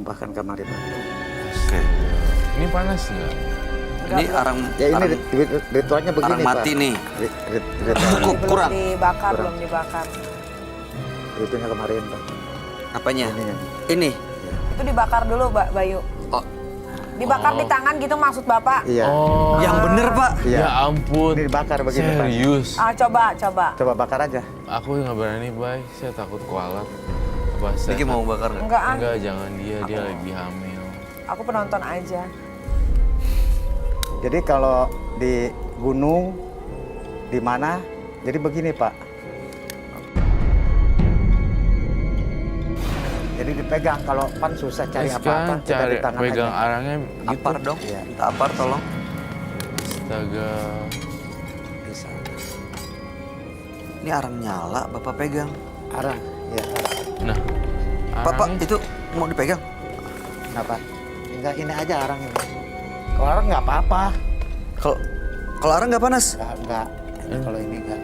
tumpahkan ke mari, Pak. Oke. Ini panas nggak? Ini arang, Ya ini arang, ritualnya begini, arang mati Pak. nih. Ritualnya, Cukup kurang. Dibakar, Kurang. belum dibakar. ritualnya kemarin, Pak. Apanya? Ini. Ini. Itu dibakar dulu, Mbak Bayu. Oh, Dibakar di tangan gitu maksud Bapak? Iya. Oh. yang bener Pak. Iya. Ya ampun. Ini dibakar begini, Pak. Serius. Coba, coba. Coba bakar aja. Aku nggak berani, Bay. Saya takut kualat. Apa saya Diki mau bakar nggak? Enggak, ah. Enggak, jangan dia lagi hamil. Aku penonton aja. Jadi kalau di gunung, di mana, jadi begini, Pak. Jadi dipegang, kalau pan susah cari Terus apa-apa, kan kita cari di tangan pegang aja. arangnya gitu. Apar dong. Iya. Minta apar tolong. Astaga. Bisa. Ini arang nyala, Bapak pegang. Arah, ya. Nah, Bapak, arangnya itu mau dipegang? Kenapa? Enggak, ini aja arang ini. Kalau arang nggak apa-apa. Kalau arang nggak panas? Enggak. Kalau ini enggak.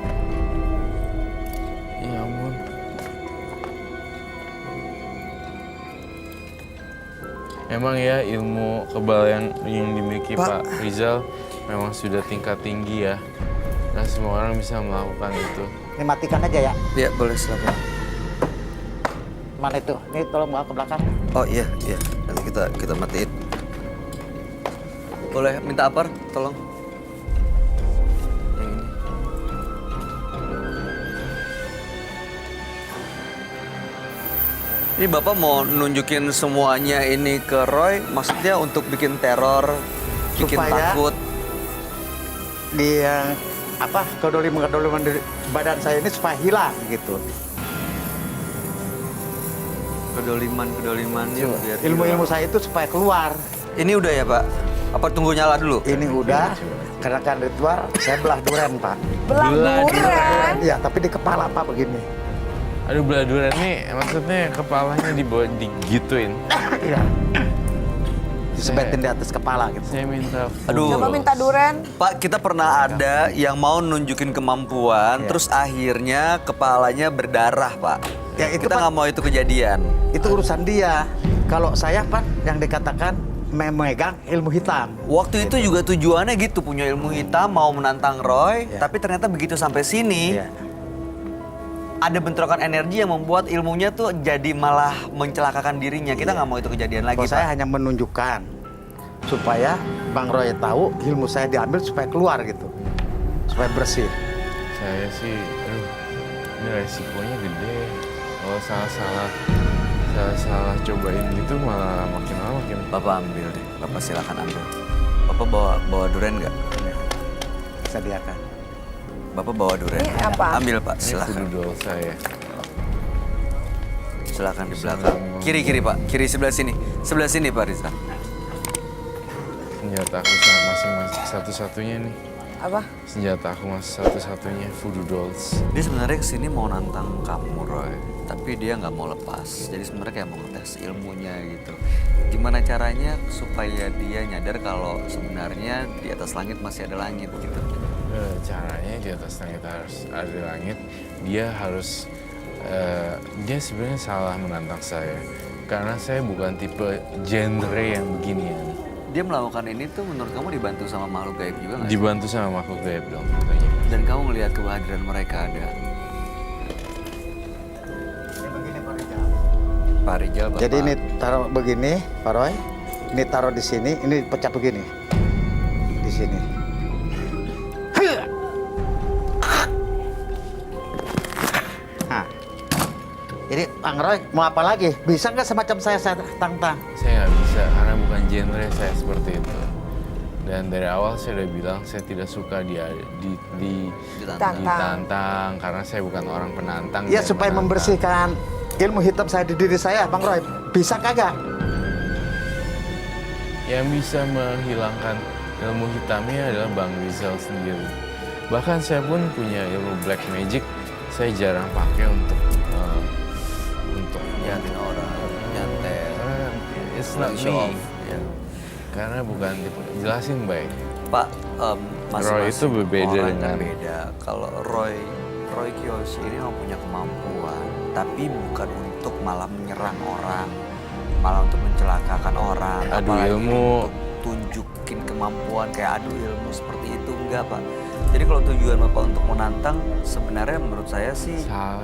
ya ampun. Emang ya ilmu kebal yang dimiliki Pak. Pak Rizal memang sudah tingkat tinggi ya. Nah semua orang bisa melakukan itu. Ini matikan aja ya. Iya, boleh silakan. Mana itu? Ini tolong bawa ke belakang. Oh iya, iya. Nanti kita matiin. Boleh minta apar, tolong. Yang ini. Ini Bapak mau nunjukin semuanya ini ke Roy, maksudnya untuk bikin teror, bikin Supaya- takut. Di kedoliman di badan saya ini supaya hilang gitu. Kedolimannya biar Ilmu-ilmu hilang. saya itu supaya keluar. Ini udah ya Pak? Apa tunggu nyala dulu? Ini udah, karena kan ritual, saya belah duren, Pak. Belah Belah duren. Iya, tapi di kepala, Pak, begini. Aduh beladuran nih maksudnya kepalanya dibawa digituin. Iya. Disebetin di atas kepala gitu. Saya minta Aduh. Coba minta duren. Pak, kita pernah ada yang mau nunjukin kemampuan, Iya. terus akhirnya kepalanya berdarah, Pak. Ya, itu, kita Pak. nggak mau itu kejadian. Itu urusan dia. Kalau saya, Pak, yang dikatakan memegang ilmu hitam. Waktu itu juga tujuannya gitu, punya ilmu hitam, mau menantang Roy, Iya. tapi ternyata begitu sampai sini, Iya. ada bentrokan energi yang membuat ilmunya tuh jadi malah mencelakakan dirinya. Kita nggak mau itu kejadian lagi, Kalau saya Pak. hanya menunjukkan supaya Bang Roy tahu ilmu saya diambil supaya keluar gitu. Supaya bersih. saya sih, aduh ini resikonya gede. Kalau salah cobain gitu malah makin lama makin. Bapak ambil deh, Bapak silakan ambil. Bapak bawa duren nggak? Sediakan. Bapak bawa duren. Ini apa? Ambil Pak, Ini silakan. voodoo doll saya. Silakan di belakang. Kiri Pak, kiri sebelah sini Pak Rizal. Senjata aku masih satu-satunya nih. Apa? Senjata aku masih satu-satunya voodoo dolls. Dia sebenarnya kesini mau nantang kamu Roy, tapi dia nggak mau lepas. Jadi sebenarnya kayak mau ngetes ilmunya gitu. Gimana caranya supaya dia nyadar kalau sebenarnya di atas langit masih ada langit gitu. Caranya di atas langit harus ada langit. Dia sebenarnya salah menantang saya. Karena saya bukan tipe genre yang beginian. Dia melakukan ini tuh menurut kamu dibantu sama makhluk gaib juga nggak sih? Dibantu sama makhluk gaib dong tentunya. Dan kamu ngelihat kehadiran mereka ada. Pak Rizal, Bapak. Jadi ini taruh begini, Pak Roy. Ini taruh di sini, ini pecah begini. Di sini. Nah. Jadi Bang Roy mau apa lagi? Bisa nggak semacam saya tantang? Saya nggak bisa karena bukan genre saya seperti itu. Dan dari awal saya udah bilang saya tidak suka ditantang karena saya bukan orang penantang. Ya dan supaya menantang. membersihkan ilmu hitam saya di diri saya, Bang Roy. Bisa kagak? Yang bisa menghilangkan ilmu hitamnya adalah Bang Rizal sendiri. Bahkan saya pun punya ilmu black magic, saya jarang pakai untuk Nyantin orang, nyantet. karena it's not Show me. off. Ya. Karena bukan jelasin baik. Pak, Roy itu berbeda orang kan dengan- beda. Kalau Roy Kiyoshi ini memang punya kemampuan, tapi bukan untuk malah menyerang orang. malah untuk mencelakakan orang, Adu apalagi ilmu. untuk tunjukin kemampuan kayak adu ilmu seperti itu, enggak Pak. Jadi kalau tujuan Bapak untuk menantang sebenarnya menurut saya sih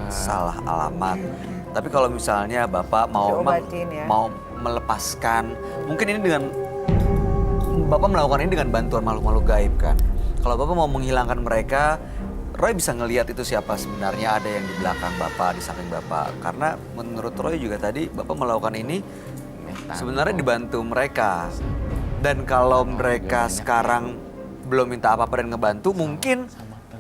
salah alamat. Tapi kalau misalnya Bapak mau Diobatin ya. mau melepaskan, mungkin ini dengan Bapak melakukan ini dengan bantuan makhluk-makhluk gaib kan. Kalau Bapak mau menghilangkan mereka, Roy bisa ngelihat itu siapa sebenarnya ada yang di belakang Bapak, di samping Bapak. Karena menurut Roy juga tadi Bapak melakukan ini sebenarnya dibantu mereka. Dan kalau mereka sekarang belum minta apa-apa dan ngebantu, mungkin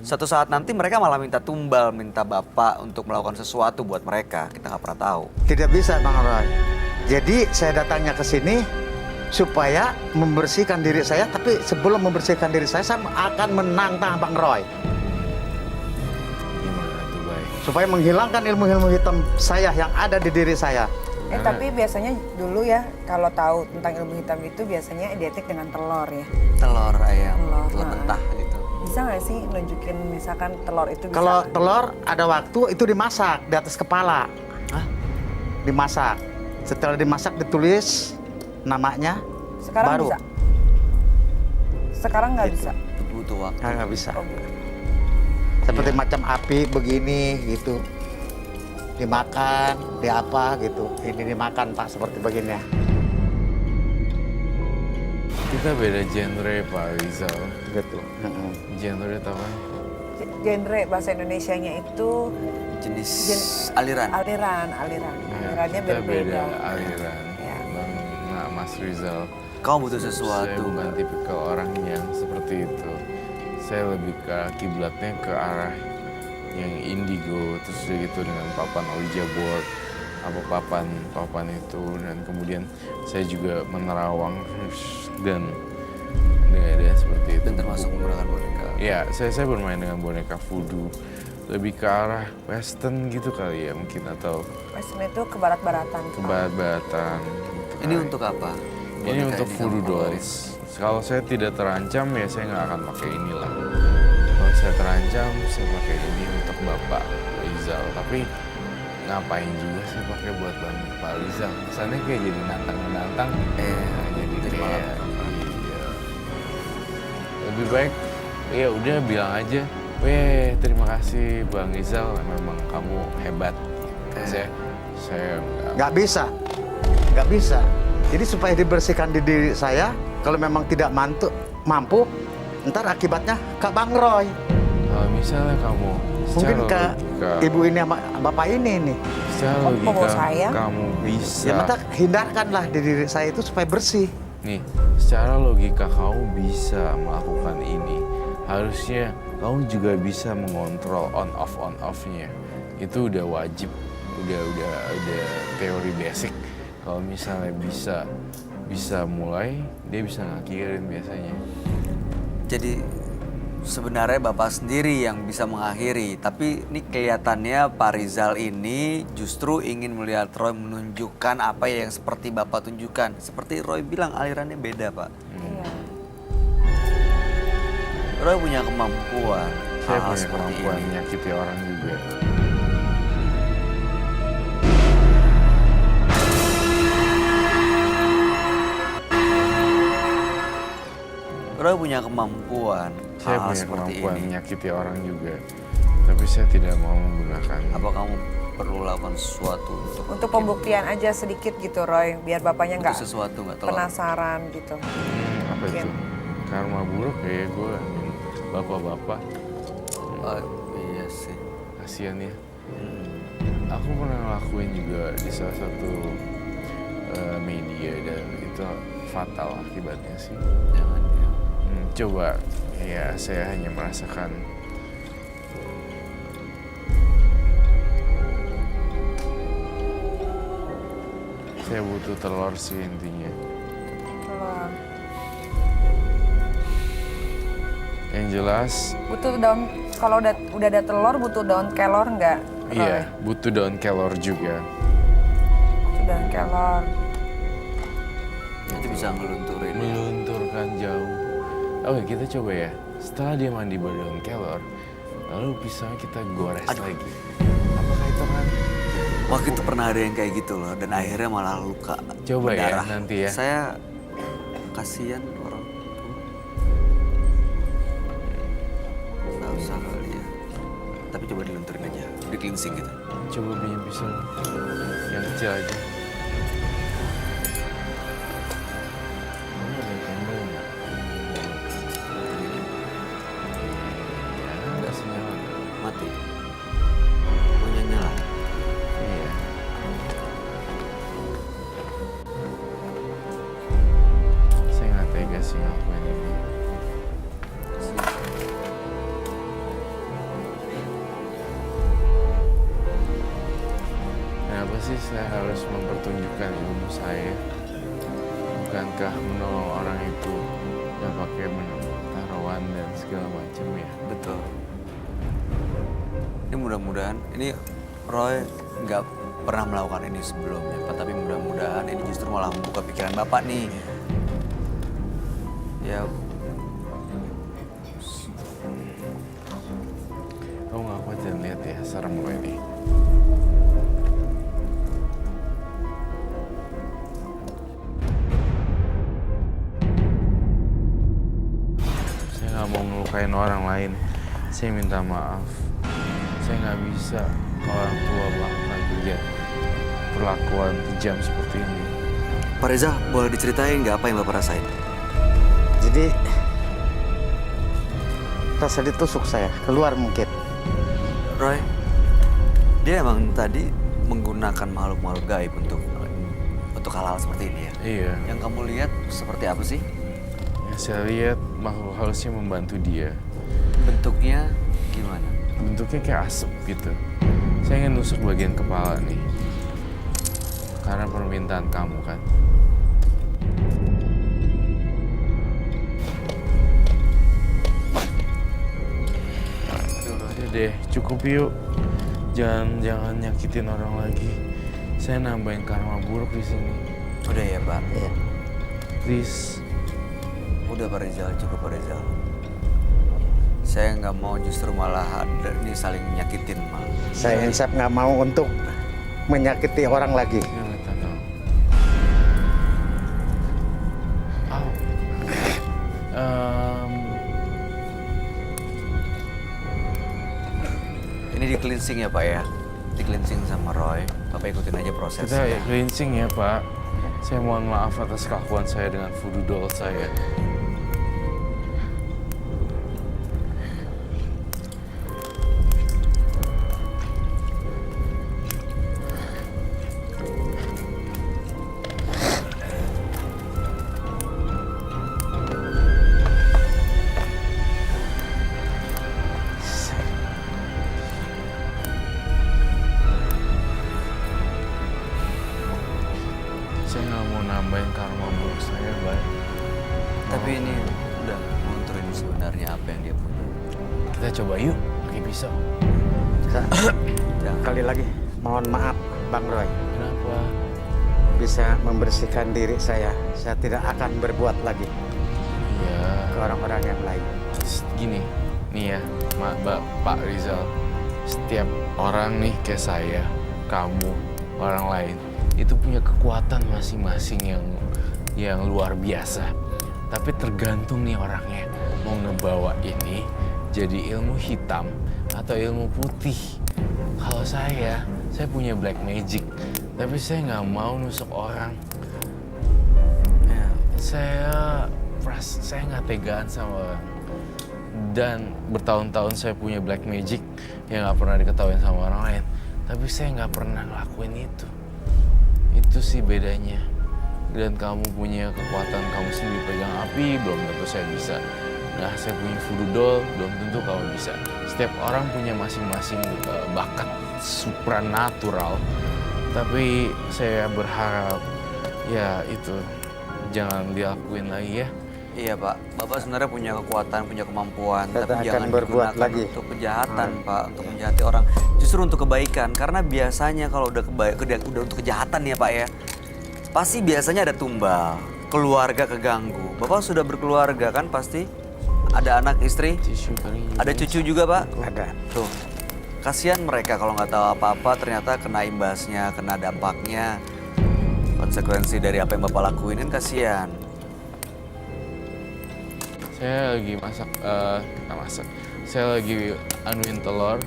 suatu saat nanti mereka malah minta tumbal, minta Bapak untuk melakukan sesuatu buat mereka. Kita nggak pernah tahu. Tidak bisa Bang Roy. Jadi saya datangnya ke sini supaya membersihkan diri saya, tapi sebelum membersihkan diri saya akan menantang Bang Roy. Gimana tuh baik? Supaya menghilangkan ilmu-ilmu hitam saya yang ada di diri saya. Tapi biasanya dulu ya kalau tahu tentang ilmu hitam itu biasanya identik dengan telur ya. Telur ayam, Telur, telur nah. mentah gitu. Bisa nggak sih nunjukin misalkan telur itu bisa? Kalau telur ada waktu itu dimasak di atas kepala. Hah? Dimasak. Setelah dimasak ditulis namanya. Sekarang baru. bisa? Sekarang nggak bisa? Butuh waktu. Nggak bisa. Oh, gitu. Seperti Iya. macam api begini gitu. Dimakan, di apa gitu. Ini dimakan Pak seperti begini. Kita beda genre Pak Rizal. Gitu. Genre tau kan? Genre bahasa Indonesianya itu Jenis aliran. aliran. Alirannya kita berbeda. beda aliran. Ya. Mas Rizal. Kamu butuh Saya sesuatu. bukan tipikal orang yang seperti itu. Saya lebih ke kiblatnya ke arah yang indigo, terus udah gitu dengan papan Ouija board, apa papan itu, dan kemudian saya juga menerawang dan seperti itu. Dan termasuk menggunakan boneka. Ya, saya bermain dengan boneka voodoo, lebih ke arah western gitu kali ya mungkin, atau Western itu ke barat-baratan. ke barat-baratan. gitu Ini kali. untuk apa? Ini Boneka untuk kamu voodoo keluarin. dolls. Kalau saya tidak terancam ya saya nggak akan pakai inilah. Kalau saya terancam saya pakai ini untuk Bapak Rizal. Tapi ngapain juga sih pakai buat Pak Rizal? Kesannya kayak jadi nantang-menantang. Jadi jadi kayak iya. Lebih baik ya udah bilang aja, weh terima kasih Bang Rizal, memang kamu hebat. Saya Nggak bisa. Nggak bisa. Jadi supaya dibersihkan di diri saya, kalau memang tidak mampu, ntar akibatnya ke Bang Roy. kalau misalnya kamu Mungkin secara ke logika, ibu ini sama bapak ini nih. secara Oh, logika bawa saya? kamu bisa. Ya maka hindarkanlah di diri saya itu supaya bersih. Nih, secara logika kamu bisa melakukan ini. Harusnya kamu juga bisa mengontrol on off-nya. Itu udah wajib, udah teori basic. Kalau misalnya bisa mulai, dia bisa ngakhirin biasanya. Jadi sebenarnya Bapak sendiri yang bisa mengakhiri, tapi ini kelihatannya Pak Rizal ini justru ingin melihat Roy menunjukkan apa yang seperti Bapak tunjukkan. Seperti Roy bilang alirannya beda Pak. Iya. Roy punya kemampuan Saya hal-hal punya seperti kemampuan ini. menyakiti orang juga. Roy punya kemampuan Saya hal-hal punya seperti kemampuan ini. menyakiti orang juga. Tapi saya tidak mau menggunakan. Apa kamu perlu lakukan sesuatu Untuk pembuktian aja sedikit gitu Roy, biar bapaknya untuk nggak sesuatu nggak telur? penasaran gitu. Apa itu? Mungkin. Karma buruk kayak gue. Bapak-bapak, Oh, iya sih. kasihan ya. Aku pernah ngelakuin juga di salah satu media dan itu fatal akibatnya sih. Jangan ya. Coba ya saya hanya merasakan saya butuh telur sih intinya. Telur. Yang jelas Butuh daun, kalau udah ada telur butuh daun kelor nggak? Roy? iya butuh daun kelor juga. Butuh daun kelor. Itu bisa ngelunturin. Melunturkan jauh. Oke kita coba ya. Setelah dia mandi berdaun kelor, lalu pisangnya kita gores Aduh. lagi. Apakah itu kan Waktu itu pernah ada yang kayak gitu loh, dan akhirnya malah luka. Coba ya berdarah. nanti ya. Saya kasihan orang tua. Nggak usah kali ya. Tapi coba dilunturin aja, di cleansing gitu. Coba punya pisau yang kecil aja. Ini ada candle nggak? Ya, nggak senyala. Mati. Punya nyala. Iya. Saya nggak tega sih ngelakuin ini. Kenapa sih saya harus mempertunjukkan ilmu saya? Bukankah menolong orang itu yang pakai taruhan dan segala macam ya? Betul. Ini mudah-mudahan, ini Roy nggak pernah melakukan ini sebelumnya, Pak. Tapi mudah-mudahan ini justru malah membuka pikiran Bapak nih. Ya, Kamu nggak kuat dan lihat ya, serem lo ini. Saya nggak mau melukain orang lain. Saya minta maaf. Saya nggak bisa orang tua melakukan juga perlakuan kejam seperti ini. Pak Reza, boleh diceritain nggak apa yang Bapak rasain? Jadi rasa ditusuk saya, keluar mungkin. Roy, dia emang tadi menggunakan makhluk-makhluk gaib untuk hal-hal seperti ini ya? Iya. Yang kamu lihat seperti apa sih? Yang saya lihat makhluk halusnya membantu dia. Bentuknya gimana? Bentuknya kayak asap gitu. Saya ingin nusuk bagian kepala nih. Karena permintaan kamu kan. Udah deh, cukup yuk. Jangan nyakitin orang lagi. Saya nambahin karma buruk di sini. Udah ya, Pak. Iya. Please. Udah Pak Rizal, cukup Pak Rizal. Saya nggak mau justru malah ada ini saling nyakitin malah. Saya insaf nggak mau untuk menyakiti orang lagi. Nggak tahu. Au. Ini di cleansing ya Pak ya? Di cleansing sama Roy. Bapak ikutin aja prosesnya. Kita ya cleansing ya Pak. Saya mohon maaf atas kelakuan saya dengan voodoo doll saya. Saya nggak mau nambahin karma buruk saya, Bay. Tapi ini udah ngontrolin sebenarnya apa yang dia punya. Kita coba yuk, pakai pisau. Jangan. Sekali lagi, mohon maaf Bang Roy. Kenapa? Bisa membersihkan diri saya tidak akan berbuat lagi Iya. ke orang-orang yang lain. Gini, nih ya, Pak Rizal. Setiap orang nih kayak saya, kamu, orang lain, itu punya kekuatan masing-masing yang luar biasa. Tapi tergantung nih orangnya mau ngebawa ini jadi ilmu hitam atau ilmu putih. Kalau saya punya black magic, tapi saya nggak mau nusuk orang. Ya. Saya nggak tegaan sama orang. Dan bertahun-tahun saya punya black magic yang nggak pernah diketahui sama orang lain. Tapi saya nggak pernah ngelakuin itu. Itu sih bedanya. Dan kamu punya kekuatan kamu sendiri pegang api, belum tentu saya bisa. Nah, saya punya voodoo doll, belum tentu kamu bisa. Setiap orang punya masing-masing bakat supranatural. Tapi saya berharap ya itu jangan dilakuin lagi ya. Iya Pak, Bapak sebenarnya punya kekuatan, punya kemampuan, Kita tapi akan jangan berbuat digunakan lagi. untuk kejahatan Pak, untuk menjahati orang. Justru untuk kebaikan, karena biasanya kalau udah udah untuk kejahatan ya Pak ya, pasti biasanya ada tumbal, keluarga keganggu. Bapak sudah berkeluarga kan pasti? Ada anak istri, Tisu kali. ada cucu juga Pak? Ada. Tuh, Kasihan mereka kalau nggak tahu apa-apa ternyata kena imbasnya, kena dampaknya. Konsekuensi dari apa yang Bapak lakuin kan kasihan. Saya lagi masak. Saya lagi anuin telur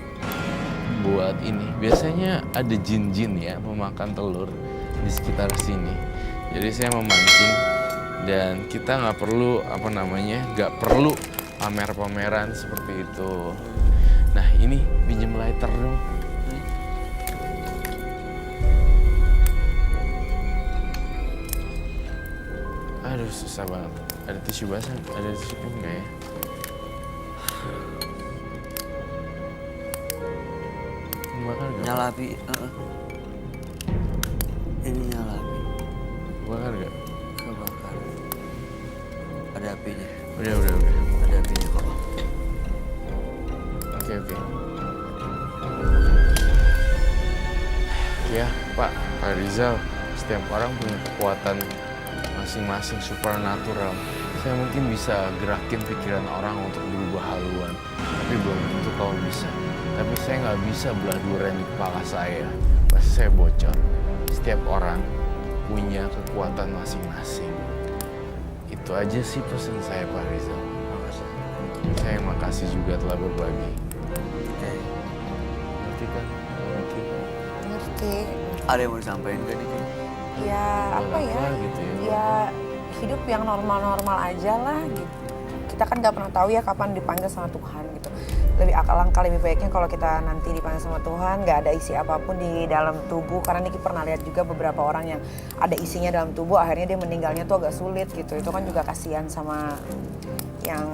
buat ini. Biasanya ada jin-jin ya memakan telur di sekitar sini. Jadi saya memancing dan kita nggak perlu nggak perlu pamer-pameran seperti itu. Nah ini pinjem lighter dong. Aduh susah banget. Ada tisu basah? Ada tisu enggak ya? Bakar gak? Nyala api. Ini nyala api. Bakar gak? Kebakar. Ada apinya. Udah. Ada apinya kok. Oke. Ya Pak Rizal, setiap orang punya kekuatan masing-masing supernatural. Saya mungkin bisa gerakin pikiran orang untuk berubah haluan, tapi belum tentu kau bisa. Tapi saya nggak bisa belah durian di kepala saya. Pasti saya bocor. Setiap orang punya kekuatan masing-masing. Itu aja sih pesan saya Pak Rizal. Makasih. Saya makasih juga telah berbagi. Oke. Ngerti kan? Ngerti. Ngerti. Ada yang mau disampaikan gak nih? Ya apa ya? Gitu ya. Ya hidup yang normal-normal aja lah gitu. Kita kan nggak pernah tahu ya kapan dipanggil sama Tuhan gitu. Alangkah lebih baiknya kalau kita nanti dipanggil sama Tuhan nggak ada isi apapun di dalam tubuh, karena Niki pernah lihat juga beberapa orang yang ada isinya dalam tubuh akhirnya dia meninggalnya tuh agak sulit gitu. Itu kan juga kasihan sama yang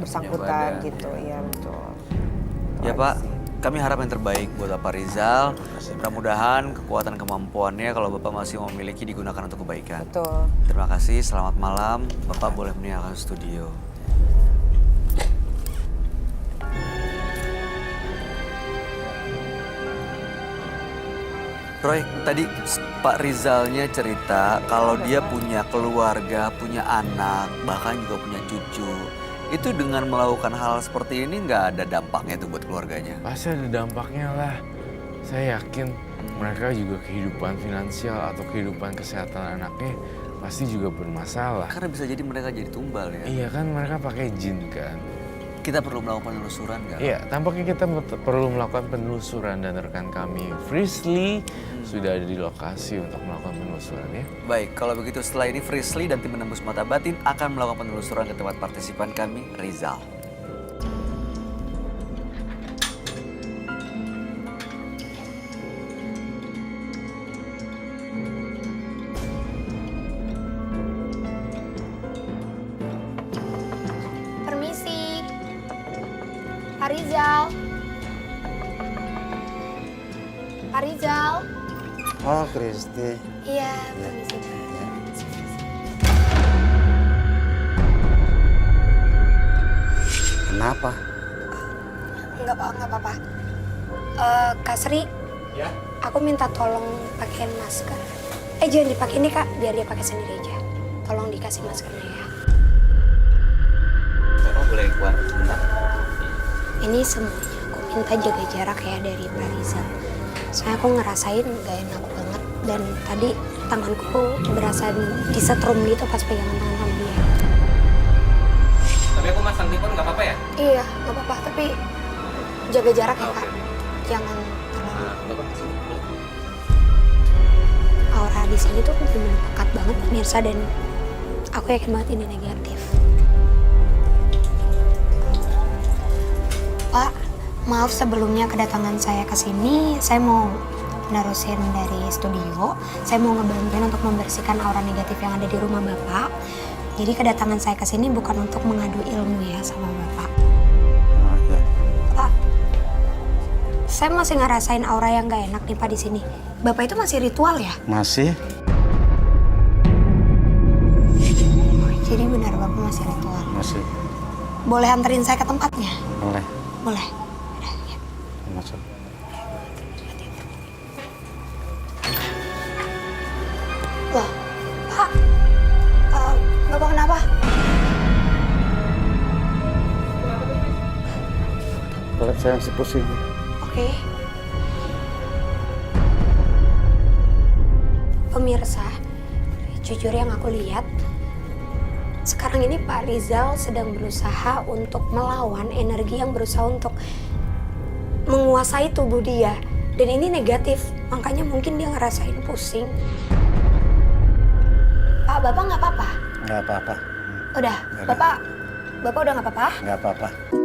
bersangkutan badan, gitu. Iya betul. Ya Itu Pak, aja sih. kami harap yang terbaik buat Bapak Rizal. Mudah-mudahan kekuatan kemampuannya kalau Bapak masih memiliki digunakan untuk kebaikan. Betul. Terima kasih, selamat malam. Bapak boleh meninggalkan studio. Roy, tadi Pak Rizalnya cerita kalau dia punya keluarga, punya anak, bahkan juga punya cucu. Itu dengan melakukan hal seperti ini nggak ada dampaknya tuh buat keluarganya? Pasti ada dampaknya lah. Saya yakin mereka juga kehidupan finansial atau kehidupan kesehatan anaknya pasti juga bermasalah. Karena bisa jadi mereka jadi tumbal ya. Iya kan mereka pakai jin kan. Kita perlu melakukan penelusuran nggak? Iya, tampaknya kita perlu melakukan penelusuran dan rekan kami Frisley sudah ada di lokasi untuk melakukan penelusuran ya. Baik, kalau begitu setelah ini Frisley dan tim Menembus Mata Batin akan melakukan penelusuran ke tempat partisipan kami, Rizal. Permisi, Pak Rizal. Pak Rizal. Oh, Kristi. Iya, permisi. Kenapa? Nggak apa-apa. Kak Sri. Ya? Aku minta tolong pakein masker. Jangan dipakai ini Kak, biar dia pakai sendiri aja. Tolong dikasih maskernya ya. Bapak boleh keluar sebentar? Ini semuanya aku minta jaga jarak ya dari Pak Rizal. Soalnya aku ngerasain gak enak banget. Dan tadi tanganku berasa disetrum gitu pas pegangan tangan sama dia. Tapi aku masang tripod nggak apa-apa ya? Iya, gak apa-apa. Tapi jaga jarak ya Kak. Jangan terlalu. Bapak kesini. Aura di sini tuh benar-benar pekat banget pemirsa, dan aku yakin banget ini negatif. Pak, maaf sebelumnya kedatangan saya ke sini. Saya mau nerusin dari studio. Saya mau ngebantuin untuk membersihkan aura negatif yang ada di rumah Bapak. Jadi kedatangan saya ke sini bukan untuk mengadu ilmu ya sama Bapak. Oke. Pak, saya masih ngerasain aura yang gak enak nih Pak di sini. Bapak itu masih ritual ya? Masih? Jadi benar Bapak masih ritual. Masih. Boleh anterin saya ke tempatnya? Boleh. Boleh. Udah, ya. Masuk. Loh, Pak. Bapak kenapa? Kalau saya masih pusing. Oke. Pemirsa, jujur yang aku lihat, sekarang ini Pak Rizal sedang berusaha untuk melawan energi yang berusaha untuk menguasai tubuh dia. Dan ini negatif, makanya mungkin dia ngerasain pusing. Pak, Bapak nggak apa-apa? Nggak apa-apa. Udah, Nggak ada. Bapak udah nggak apa-apa? Nggak apa-apa.